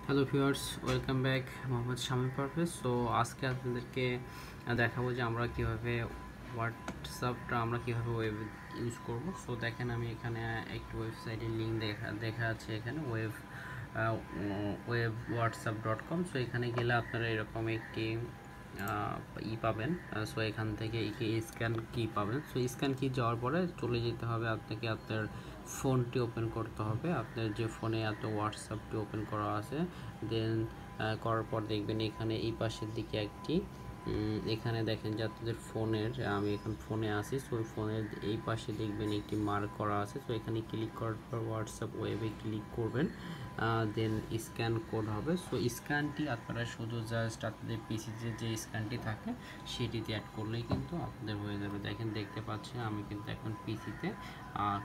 Hello viewers, welcome back. Mohammad Shamim Parvez. So আজকে আপনাদেরকে দেখাবো যে আমরা কিভাবে হোয়াটসঅ্যাপটা ওয়েব ইউজ করব। সো দেখেন, আমি এখানে একটি ওয়েবসাইটের লিঙ্ক দেখা আছে এখানে web.whatsapp.com। সো এখানে গেলে আপনারা এরকম একটি পাবেন। সো এখান থেকে স্ক্যান কি পাবেন। সো স্ক্যান কি যাওয়ার পরে চলে যেতে হবে আপনাকে, আপনার ফোনটি ওপেন করতে হবে। আপনার যে ফোনে হোয়াটসঅ্যাপটি ওপেন করা আছে, দেন করার পর দেখবেন এখানে এই পাশের দিকে একটি এখানে দেখেন যে আপনাদের ফোনের, আমি এখন ফোনে আছি। সো ফোনের এই পাশে দেখবেন একটি মার্ক করা আছে। সো এখানে ক্লিক করার পর হোয়াটসঅ্যাপ ওয়েবে ক্লিক করবেন, দেন স্ক্যান কোড হবে। সো স্ক্যানটি আপনারা শুধু জাস্ট আপনাদের পিসিতে যে স্ক্যানটি থাকে সেটিতে অ্যাড করলেই কিন্তু আপনাদের হয়ে যাবে। দেখতে পাচ্ছেন আমি কিন্তু এখন পিসিতে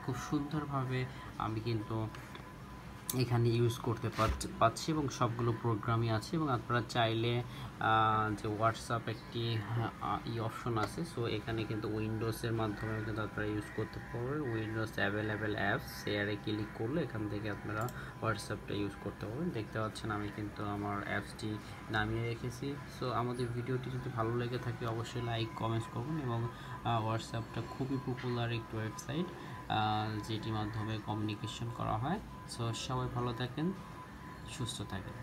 খুব সুন্দরভাবে আমি কিন্তু এখানে ইউজ করতে পারছি এবং সবগুলো প্রোগ্রামই আছে। এবং আপনারা চাইলে যে হোয়াটসঅ্যাপ একটি অপশন আছে, সো এখানে কিন্তু উইন্ডোজের মাধ্যমে কিন্তু আপনারা ইউজ করতে পারবেন। উইন্ডোজ অ্যাভেলেবেল অ্যাপস শেয়ারে ক্লিক করলে এখান থেকে আপনারা হোয়াটসঅ্যাপটা ইউজ করতে পারবেন। দেখতে পাচ্ছেন আমি কিন্তু আমার অ্যাপসটি নামিয়ে রেখেছি। সো আমাদের ভিডিওটি যদি ভালো লেগে থাকে অবশ্যই লাইক কমেন্টস করবেন। এবং হোয়াটসঅ্যাপটা খুবই পপুলার একটি ওয়েবসাইট যেটির মাধ্যমে কমিউনিকেশন করা হয়। সো সবাই ভালো থাকেন, সুস্থ থাকেন।